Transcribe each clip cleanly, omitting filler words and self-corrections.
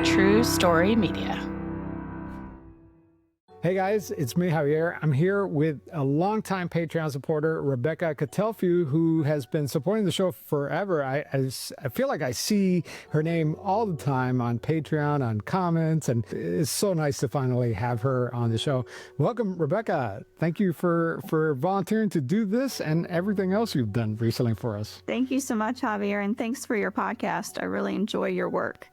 True Story Media. Hey guys, it's me, Javier. I'm here with a longtime Patreon supporter, Rebecca Catelfew, who has been supporting the show forever. I feel like I see her name all the time on Patreon, on comments, and it's so nice to finally have her on the show. Welcome, Rebecca. Thank you for volunteering to do this and everything else you've done recently for us. Thank you so much, Javier, and thanks for your podcast. I really enjoy your work.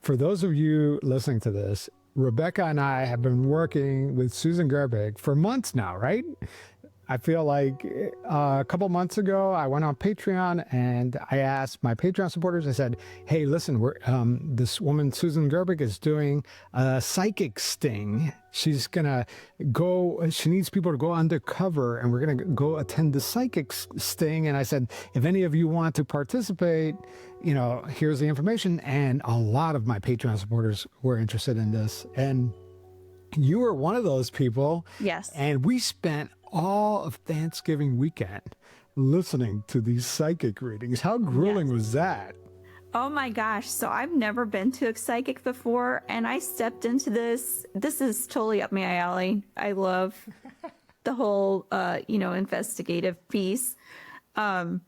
For those of you listening to this, Rebecca and I have been working with Susan Gerbig for months now, right? I feel like a couple months ago, I went on Patreon and I asked my Patreon supporters, I said, hey, listen, this woman, Susan Gerbig, is doing a psychic sting. She's going to go, she needs people to go undercover and we're going to go attend the psychic sting. And I said, if any of you want to participate, here's the information. And a lot of my Patreon supporters were interested in this. And you were one of those people. Yes. And we spent all of Thanksgiving weekend listening to these psychic readings. How grueling was that? Oh my gosh. So I've never been to a psychic before and I stepped into this. This is totally up my alley. I love the whole, investigative piece. I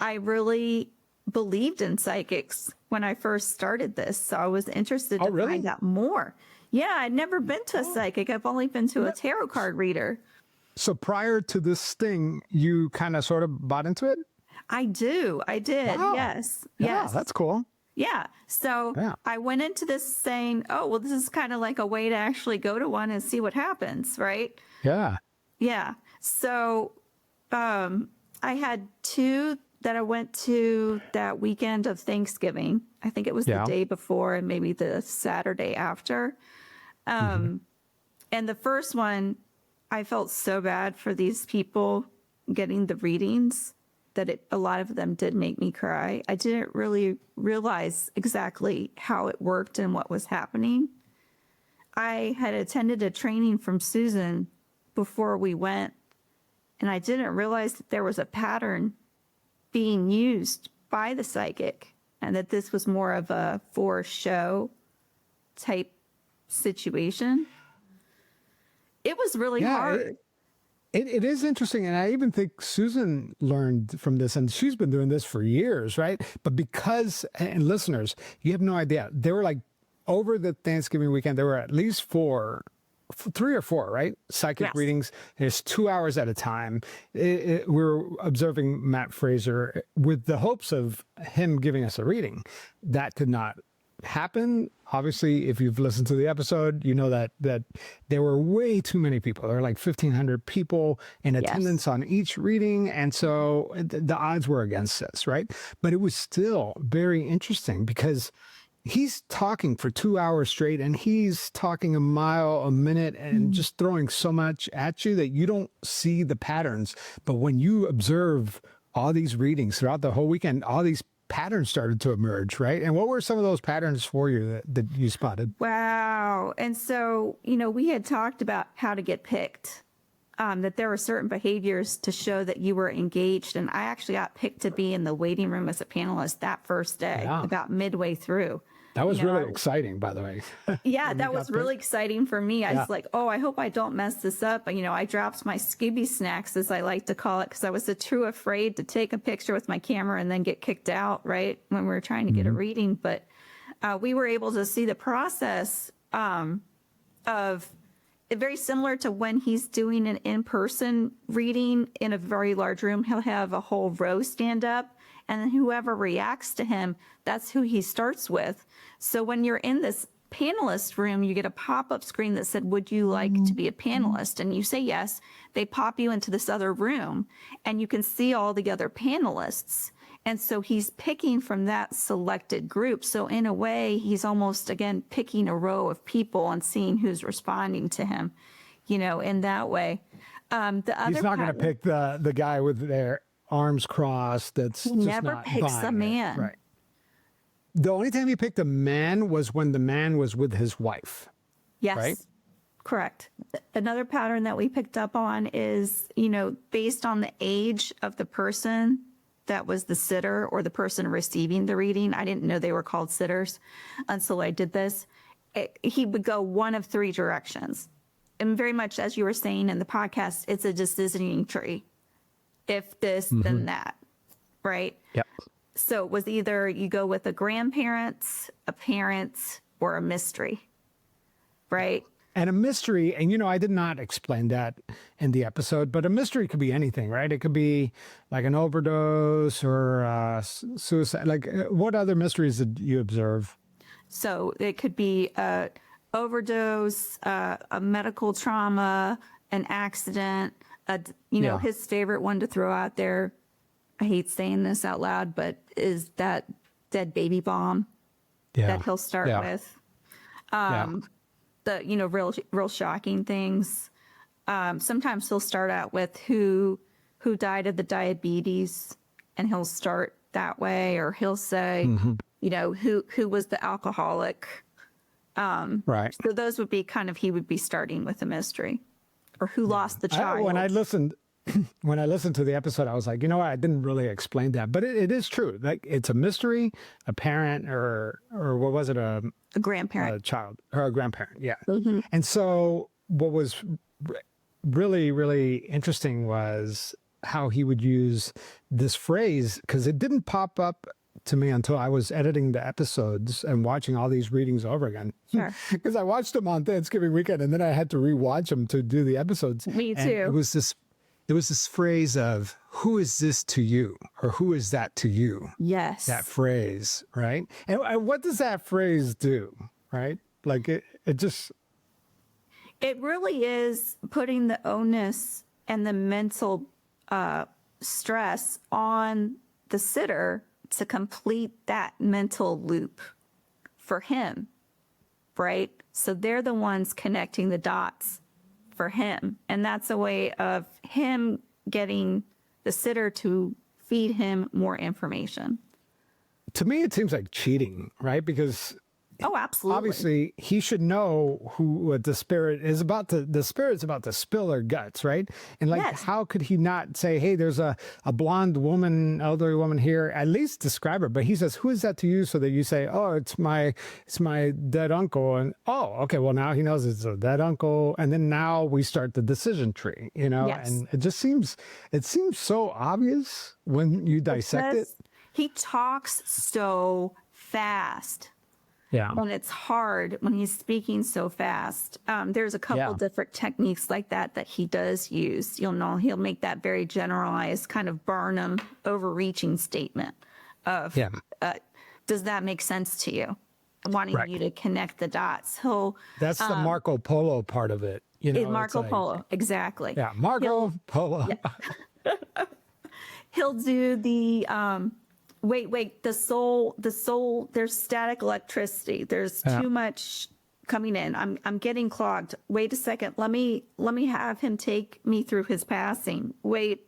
really believed in psychics when I first started this. So I was interested to find out more. Yeah, I'd never been to a psychic. I've only been to a tarot card reader. So prior to this sting, you kind of sort of bought into it? I did. Wow. Yes. Yeah, that's cool. Yeah. So I went into this saying, oh, well, this is kind of like a way to actually go to one and see what happens, right? Yeah. Yeah. So I had two that I went to that weekend of Thanksgiving. I think it was the day before and maybe the Saturday after. And the first one, I felt so bad for these people getting the readings that a lot of them did make me cry. I didn't really realize exactly how it worked and what was happening. I had attended a training from Susan before we went, and I didn't realize that there was a pattern being used by the psychic and that this was more of a for show type situation. It was really hard. It is interesting. And I even think Susan learned from this, and she's been doing this for years, right? But because, and listeners, you have no idea. There were over the Thanksgiving weekend, there were at least three or four, right? Psychic readings. There's 2 hours at a time. We're observing Matt Fraser with the hopes of him giving us a reading. That could not happen. Obviously, if you've listened to the episode, you know that there were way too many people. There were 1,500 people in attendance on each reading. And so the odds were against this, right? But it was still very interesting because he's talking for 2 hours straight and he's talking a mile a minute and just throwing so much at you that you don't see the patterns. But when you observe all these readings throughout the whole weekend, all these patterns started to emerge, right? And what were some of those patterns for you that you spotted? Wow. And so, we had talked about how to get picked, that there were certain behaviors to show that you were engaged. And I actually got picked to be in the waiting room as a panelist that first day, about midway through. That was really exciting, by the way. Yeah, that was really exciting for me. I was like, oh, I hope I don't mess this up. But, I dropped my skibby snacks, as I like to call it, because I was too afraid to take a picture with my camera and then get kicked out, right, when we were trying to get a reading. But we were able to see the process of very similar to when he's doing an in-person reading in a very large room. He'll have a whole row stand up. And then whoever reacts to him, that's who he starts with. So when you're in this panelist room, you get a pop-up screen that said, would you like to be a panelist? And you say yes. They pop you into this other room and you can see all the other panelists. And so he's picking from that selected group. So in a way, he's almost, again, picking a row of people and seeing who's responding to him, in that way. He's not going to pick the guy with their arms crossed. That's he never picks a man. Right. The only time he picked a man was when the man was with his wife. Yes. Right? Correct. Another pattern that we picked up on is, based on the age of the person that was the sitter or the person receiving the reading. I didn't know they were called sitters until I did this. He would go one of three directions. And very much, as you were saying in the podcast, it's a decisioning tree. If this, then that, right? Yep. So it was either you go with a grandparent, a parent, or a mystery, right? And a mystery, and I did not explain that in the episode, but a mystery could be anything, right? It could be like an overdose or suicide. Like, what other mysteries did you observe? So it could be a overdose, a medical trauma, an accident. His favorite one to throw out there, I hate saying this out loud, but is that dead baby bomb that he'll start with. The real shocking things. Sometimes he'll start out with who died of the diabetes, and he'll start that way, or he'll say, who was the alcoholic. Right. So those would be he would be starting with a mystery, or who lost the child. When I listened to the episode, I was like, I didn't really explain that, but it is true. Like, it's a mystery, a parent, or what was it? A grandparent, a child, or a grandparent. Yeah. And so what was really, really interesting was how he would use this phrase, because it didn't pop up to me until I was editing the episodes and watching all these readings over again. Sure. Because I watched them on Thanksgiving weekend, and then I had to rewatch them to do the episodes. Me too. And it was this phrase of, who is this to you? Or who is that to you? Yes. That phrase, right? And what does that phrase do, right? Like, it really is putting the onus and the mental stress on the sitter to complete that mental loop for him, right? So they're the ones connecting the dots for him. And that's a way of him getting the sitter to feed him more information. To me, it seems like cheating, right? Because Oh, absolutely. obviously he should know what the spirit is about the spirit's about to spill their guts, right? And like, Yes. how could he not say, hey, there's a blonde woman, elderly woman here, at least describe her. But he says, who is that to you? So that you say, oh, it's my dead uncle. And oh, okay, well, now he knows it's a dead uncle. And then now we start the decision tree, Yes. and it seems so obvious when you dissect it. Because he talks so fast. Yeah. And it's hard when he's speaking so fast. There's a couple different techniques like that he does use. He'll make that very generalized kind of Barnum overreaching statement of, does that make sense to you? Wanting Right. you to connect the dots. That's the Marco Polo part of it. Marco Polo, exactly. Yeah, Marco Polo. He'll do the, wait, the soul, there's static electricity. There's too much coming in. I'm getting clogged. Wait a second. Let me have him take me through his passing. Wait,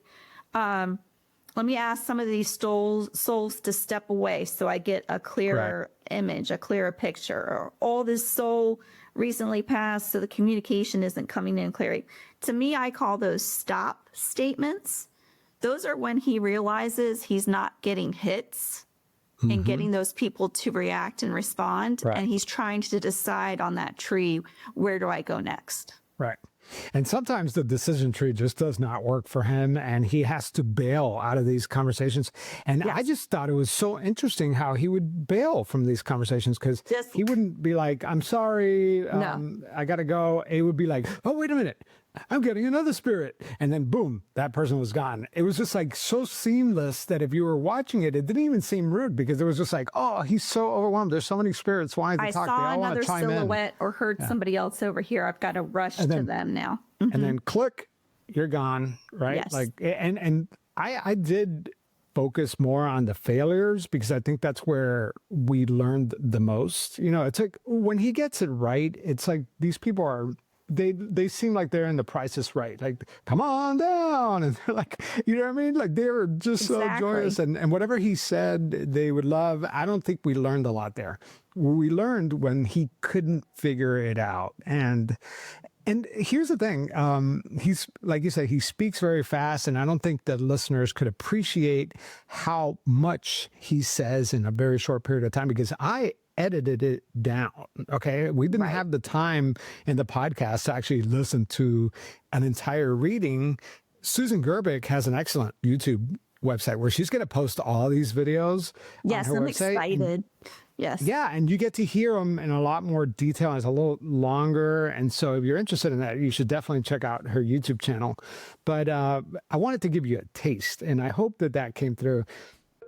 let me ask some of these souls to step away so I get a clearer image, a clearer picture. Or all this soul recently passed, so the communication isn't coming in clearly. To me, I call those stop statements. Those are when he realizes he's not getting hits and getting those people to react and respond. Right. And he's trying to decide on that tree, where do I go next? Right. And sometimes the decision tree just does not work for him, and he has to bail out of these conversations. And I just thought it was so interesting how he would bail from these conversations, because he wouldn't be like, I'm sorry, I got to go. It would be like, oh, wait a minute, I'm getting another spirit. And then boom, that person was gone. It was just like so seamless that if you were watching it, it didn't even seem rude, because it was just like, oh, he's so overwhelmed. There's so many spirits wanting to talk. I saw they all another chime silhouette or heard somebody else over here. I've got to rush to them now. And then click, you're gone, right? Yes. Like, and I did focus more on the failures, because I think that's where we learned the most. It's like when he gets it right, it's like these people are, they seem like they're in The Price is Right. Like, come on down. And they're like, you know what I mean? Like, they were just so joyous. And whatever he said, they would love. I don't think we learned a lot there. We learned when he couldn't figure it out. And And here's the thing. He's, like you say, he speaks very fast. And I don't think that listeners could appreciate how much he says in a very short period of time, because I edited it down. Okay. We didn't Right. have the time in the podcast to actually listen to an entire reading. Susan Gerbic has an excellent YouTube website where she's going to post all these videos on Yes, her I'm website. excited. Yes. Yeah, and you get to hear them in a lot more detail. It's a little longer. And so if you're interested in that, you should definitely check out her YouTube channel. But I wanted to give you a taste, and I hope that that came through.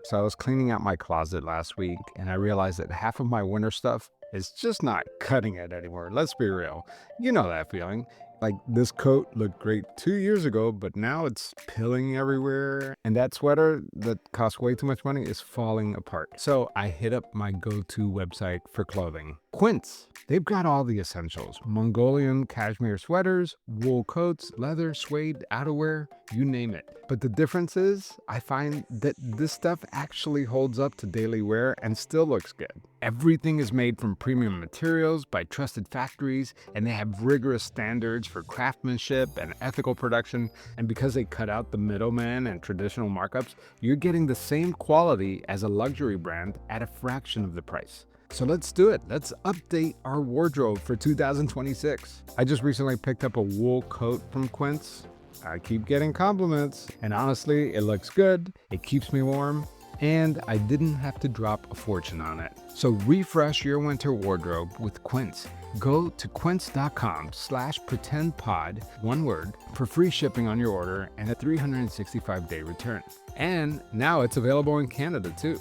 So I was cleaning out my closet last week, and I realized that half of my winter stuff is just not cutting it anymore. Let's be real. You know that feeling. Like, this coat looked great 2 years ago, but now it's pilling everywhere. And that sweater that costs way too much money is falling apart. So I hit up my go-to website for clothing, Quince. They've got all the essentials: Mongolian cashmere sweaters, wool coats, leather, suede, outerwear, you name it. But the difference is, I find that this stuff actually holds up to daily wear and still looks good. Everything is made from premium materials by trusted factories, and they have rigorous standards for craftsmanship and ethical production. And because they cut out the middleman and traditional markups, you're getting the same quality as a luxury brand at a fraction of the price. So let's do it. Let's update our wardrobe for 2026. I just recently picked up a wool coat from Quince. I keep getting compliments, and honestly, it looks good, it keeps me warm, and I didn't have to drop a fortune on it. So refresh your winter wardrobe with Quince. Go to quince.com/pretendpod, one word, for free shipping on your order and a 365-day return. And now it's available in Canada too.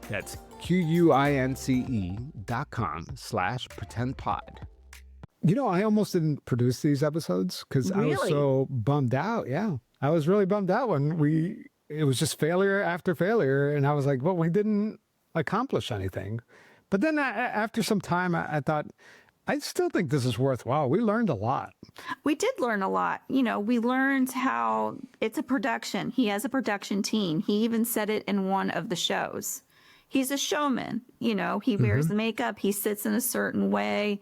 That's QUINCE.com/pretendpod. You know, I almost didn't produce these episodes because I was Really? so bummed out. Yeah. I was really bummed out when it was just failure after failure. And I was like, well, we didn't accomplish anything. But then after some time, I thought, I still think this is worthwhile. We learned a lot. We did learn a lot. You know, we learned how it's a production. He has a production team. He even said it in one of the shows. He's a showman. You know, he wears the makeup. He sits in a certain way.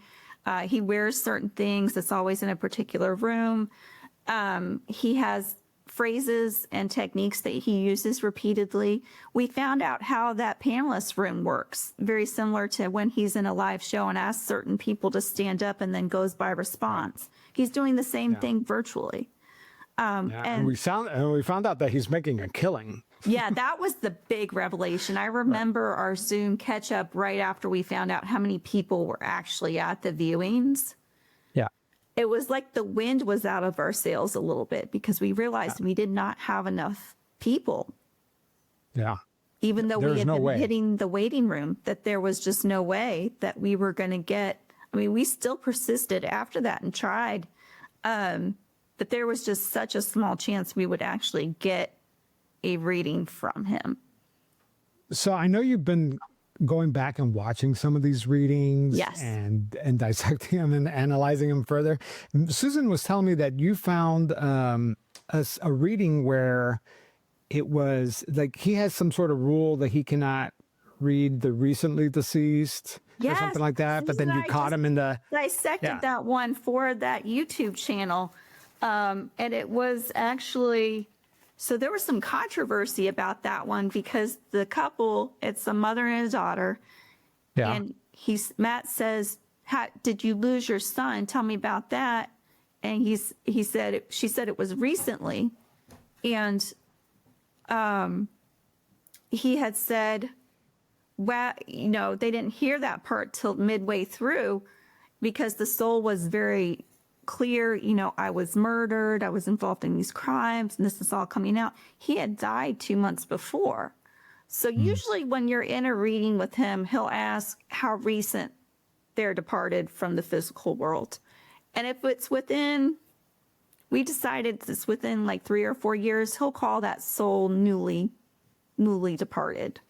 He wears certain things. It's always in a particular room. He has phrases and techniques that he uses repeatedly. We found out how that panelist room works, very similar to when he's in a live show and asks certain people to stand up and then goes by response. He's doing the same thing virtually. And we found out that he's making a killing. Yeah, that was the big revelation. I remember our Zoom catch up right after we found out how many people were actually at the viewings. Yeah. It was like the wind was out of our sails a little bit because we realized we did not have enough people. Yeah. Even though There's we had no been way. hitting the waiting room, that there was just no way that we were going to get. I mean, we still persisted after that and tried. But there was just such a small chance we would actually get a reading from him. So I know you've been going back and watching some of these readings, Yes. and dissecting them and analyzing them further. Susan was telling me that you found a reading where it was like he has some sort of rule that he cannot read the recently deceased or something like that, but then you caught him in the... Dissected that one for that YouTube channel. And it was actually, so there was some controversy about that one because the couple, it's a mother and a daughter. Yeah. And Matt says, did you lose your son? Tell me about that. And she said it was recently. And he had said, well, you know, they didn't hear that part till midway through because the soul was very clear. You know, I was murdered. I was involved in these crimes, and this is all coming out. He had died 2 months before. So usually when you're in a reading with him, he'll ask how recent they're departed from the physical world. And if it's within, we decided it's within like 3 or 4 years, he'll call that soul newly departed.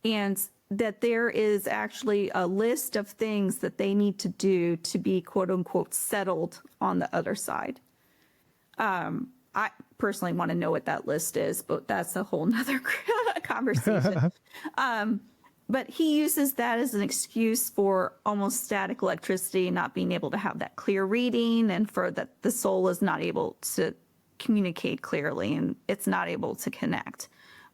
And that there is actually a list of things that they need to do to be quote unquote settled on the other side. I personally want to know what that list is, but that's a whole nother conversation. But he uses that as an excuse for almost static electricity, not being able to have that clear reading, and for that the soul is not able to communicate clearly and it's not able to connect.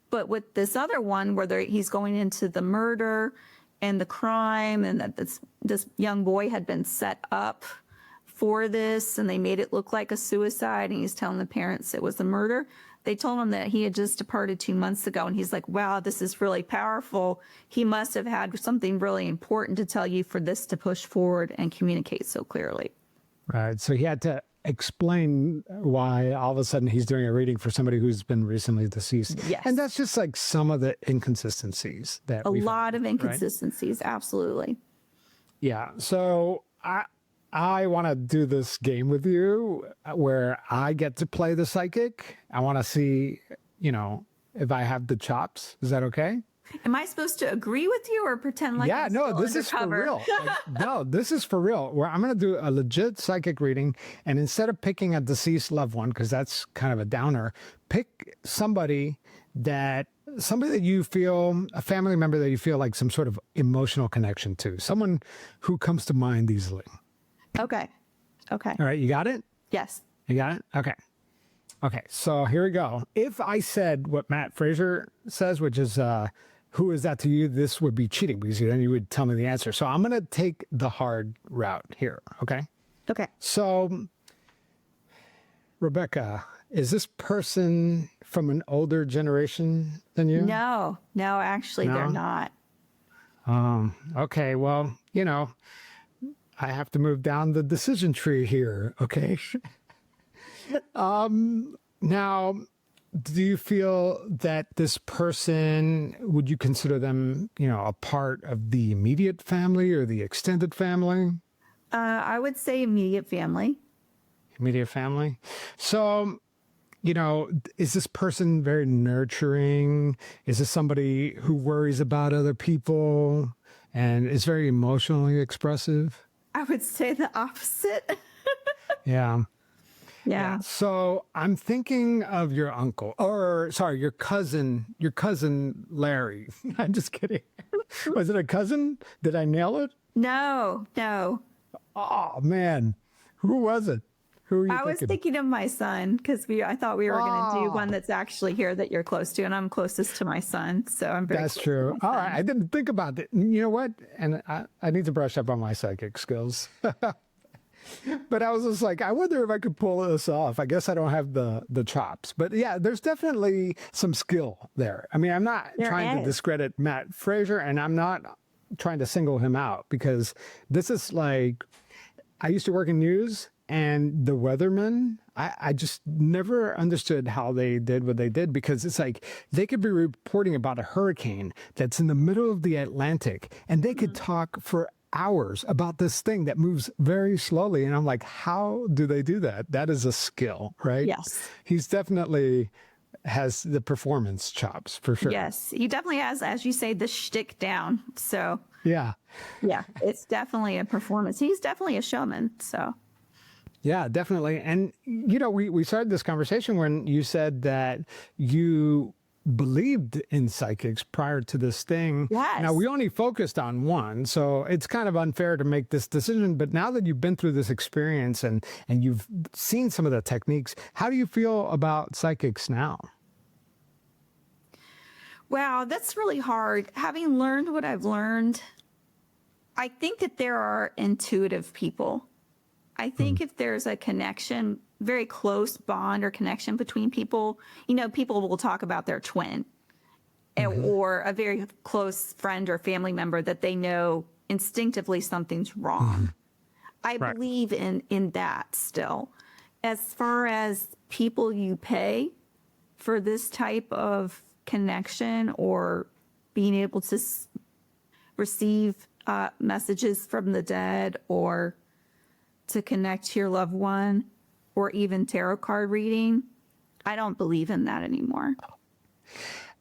But with this other one where he's going into the murder and the crime, and that this young boy had been set up for this, and they made it look like a suicide, and he's telling the parents it was a murder. They told him that he had just departed 2 months ago, and he's like, wow, this is really powerful. He must have had something really important to tell you for this to push forward and communicate so clearly. Right. So he had to explain why all of a sudden he's doing a reading for somebody who's been recently deceased. Yes. And that's just like some of the inconsistencies that A we lot found, of inconsistencies, right? Absolutely. Yeah. So I want to do this game with you where I get to play the psychic. I want to see, if I have the chops. Is that okay? Am I supposed to agree with you or pretend like I'm no, still this is for undercover? real. No, this is for real. Where I'm going to do a legit psychic reading, and instead of picking a deceased loved one, because that's kind of a downer, pick somebody that you feel, a family member that you feel like some sort of emotional connection to, someone who comes to mind easily. Okay. All right, you got it? Yes. You got it? Okay, so here we go. If I said what Matt Fraser says, which is, who is that to you? This would be cheating because then you would tell me the answer. So I'm going to take the hard route here, okay? Okay. So, Rebecca, is this person from an older generation than you? No, actually, they're not. Okay, well, I have to move down the decision tree here, okay? Now, do you feel that this person, would you consider them, a part of the immediate family or the extended family? I would say immediate family. Immediate family. So, is this person very nurturing? Is this somebody who worries about other people and is very emotionally expressive? I would say the opposite. Yeah. Yeah. So I'm thinking of your uncle, your cousin Larry. I'm just kidding. Was it a cousin? Did I nail it? No. Oh man, who was it? Who were you I was thinking of my son because I thought we were going to do one that's actually here that you're close to, and I'm closest to my son, so I'm very. That's true. All right, I didn't think about it. You know what? And I need to brush up on my psychic skills. But I was just like, I wonder if I could pull this off. I guess I don't have the chops. But yeah, there's definitely some skill there. I mean, I'm not trying to discredit Matt Fraser, and I'm not trying to single him out, because this is like, I used to work in news, and the weathermen, I just never understood how they did what they did, because it's like they could be reporting about a hurricane that's in the middle of the Atlantic, and they could talk for hours about this thing that moves very slowly. And I'm like, how do they do that? That is a skill, right? Yes. He's definitely has the performance chops for sure. Yes, he definitely has, as you say, the shtick down. So yeah, it's definitely a performance. He's definitely a showman. So yeah, definitely. And we started this conversation when you said that you believed in psychics prior to this thing. Yes. Now, we only focused on one, so it's kind of unfair to make this decision. But now that you've been through this experience and you've seen some of the techniques, how do you feel about psychics now? Wow, that's really hard. Having learned what I've learned, I think that there are intuitive people. I think if there's a connection, very close bond or connection between people, people will talk about their twin or a very close friend or family member that they know instinctively something's wrong. I believe in that still. As far as people you pay for this type of connection or being able to receive messages from the dead or to connect to your loved one, or even tarot card reading, I don't believe in that anymore.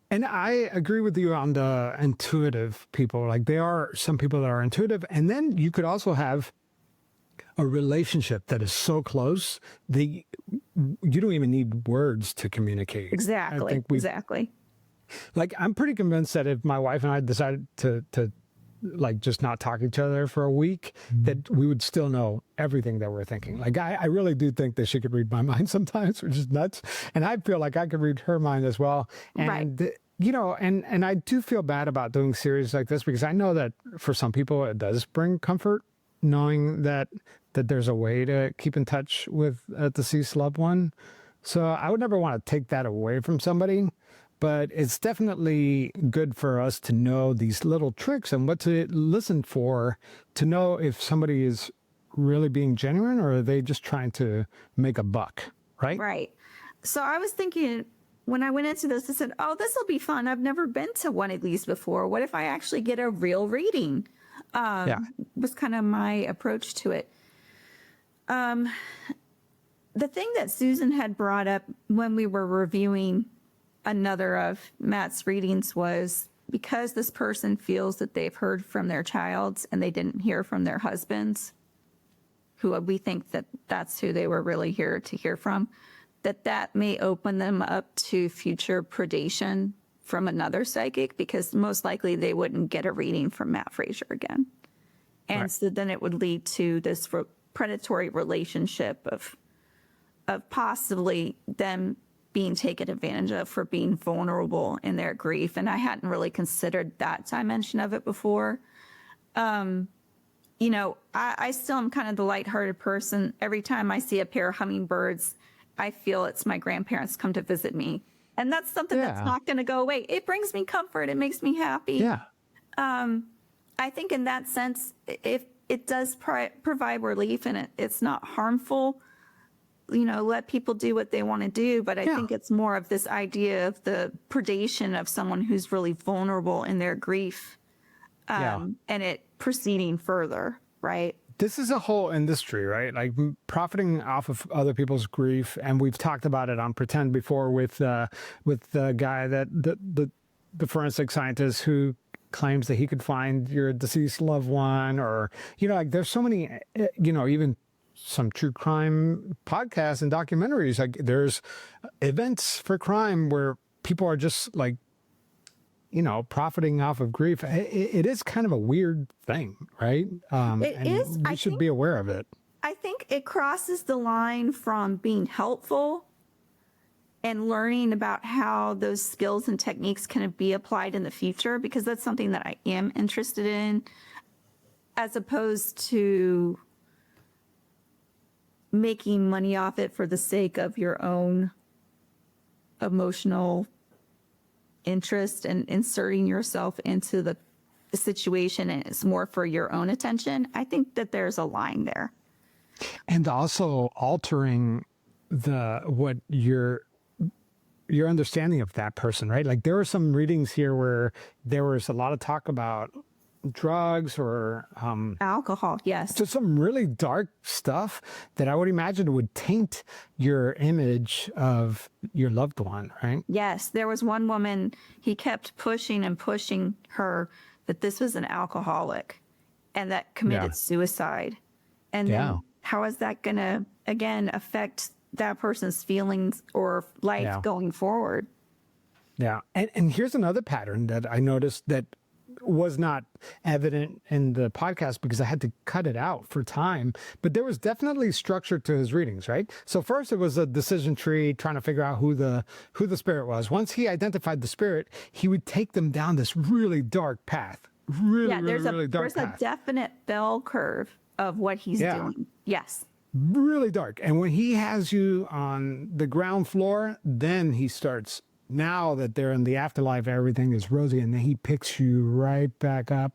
And I agree with you on the intuitive people. Like, there are some people that are intuitive, and then you could also have a relationship that is so close that you don't even need words to communicate. Exactly. Exactly. Like, I'm pretty convinced that if my wife and I decided to like just not talk to each other for a week, that we would still know everything that we're thinking. Like, I really do think that she could read my mind sometimes, which is nuts. And I feel like I could read her mind as well. And, you know, and I do feel bad about doing series like this because I know that for some people it does bring comfort knowing that there's a way to keep in touch with a deceased loved one. So I would never want to take that away from somebody. But it's definitely good for us to know these little tricks and what to listen for to know if somebody is really being genuine or are they just trying to make a buck, right? Right. So I was thinking when I went into this, I said, oh, this will be fun. I've never been to one of these before. What if I actually get a real reading? Was kind of my approach to it. The thing that Susan had brought up when we were reviewing another of Matt's readings was because this person feels that they've heard from their child and they didn't hear from their husbands, who we think that that's who they were really here to hear from, that may open them up to future predation from another psychic, because most likely they wouldn't get a reading from Matt Fraser again. And so then it would lead to this predatory relationship of possibly them being taken advantage of for being vulnerable in their grief. And I hadn't really considered that dimension of it before. You know, I still am kind of the lighthearted person. Every time I see a pair of hummingbirds, I feel it's my grandparents come to visit me. And that's something that's not going to go away. It brings me comfort. It makes me happy. Yeah. I think in that sense, if it does provide relief and it's not harmful, you know, let people do what they want to do. But I think it's more of this idea of the predation of someone who's really vulnerable in their grief, and it proceeding further, right? This is a whole industry, right? Like profiting off of other people's grief. And we've talked about it on Pretend before with the guy that the forensic scientist who claims that he could find your deceased loved one, or, you know, like there's so many, you know, even some true crime podcasts and documentaries. Like there's events for crime where people are just like, you know, profiting off of grief. It is kind of a weird thing, right? It is. We should be aware of it. I think it crosses the line from being helpful and learning about how those skills and techniques can be applied in the future, because that's something that I am interested in, as opposed to making money off it for the sake of your own emotional interest and inserting yourself into the situation, and it's more for your own attention. I think that there's a line there. And also altering what your understanding of that person, right? Like there were some readings here where there was a lot of talk about drugs or alcohol. Yes. Just some really dark stuff that I would imagine would taint your image of your loved one, right? Yes. There was one woman, he kept pushing and pushing her that this was an alcoholic and that committed suicide. And then how is that going to, again, affect that person's feelings or life going forward? Yeah. And here's another pattern that I noticed that was not evident in the podcast because I had to cut it out for time, but there was definitely structure to his readings, right? So first it was a decision tree trying to figure out who the spirit was. Once he identified the spirit, he would take them down this really dark path. There's a definite bell curve of what he's doing. Yes. Really dark. And when he has you on the ground floor, then he starts, now that they're in the afterlife, everything is rosy, and then he picks you right back up.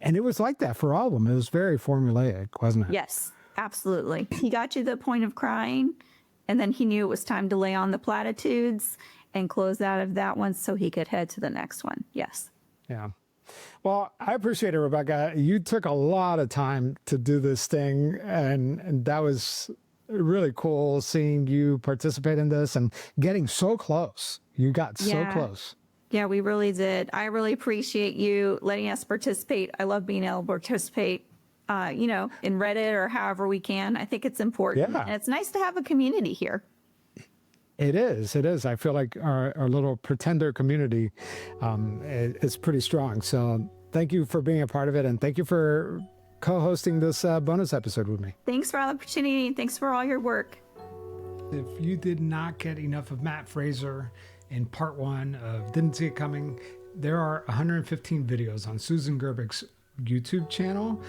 And it was like that for all of them. It was very formulaic, wasn't it? Yes, absolutely. He got you to the point of crying, and then he knew it was time to lay on the platitudes and close out of that one so he could head to the next one. Yes. Yeah. Well, I appreciate it, Rebecca. You took a lot of time to do this thing, and that was really cool seeing you participate in this and getting so close. You got so close. Yeah, we really did. I really appreciate you letting us participate. I love being able to participate, in Reddit or however we can. I think it's important. Yeah. And it's nice to have a community here. It is. It is. I feel like our little pretender community is pretty strong. So thank you for being a part of it. And thank you for co-hosting this bonus episode with me. Thanks for all the opportunity. And thanks for all your work. If you did not get enough of Matt Fraser in part 1 of Didn't See It Coming, there are 115 videos on Susan Gerbich's YouTube channel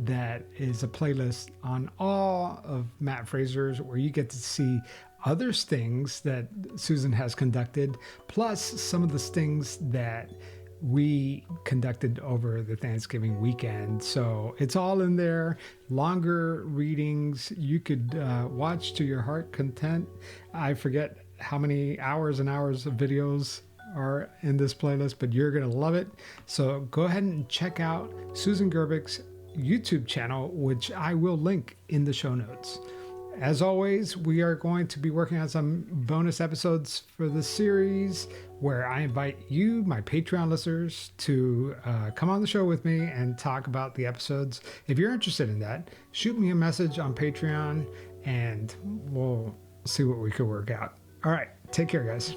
that is a playlist on all of Matt Fraser's, where you get to see other stings that Susan has conducted, plus some of the stings that we conducted over the Thanksgiving weekend. So it's all in there. Longer readings. You could watch to your heart content. I forget how many hours and hours of videos are in this playlist, but you're going to love it. So go ahead and check out Susan Gerbich's YouTube channel, which I will link in the show notes. As always, we are going to be working on some bonus episodes for the series where I invite you, my Patreon listeners, to come on the show with me and talk about the episodes. If you're interested in that, shoot me a message on Patreon and we'll see what we could work out. All right. Take care, guys.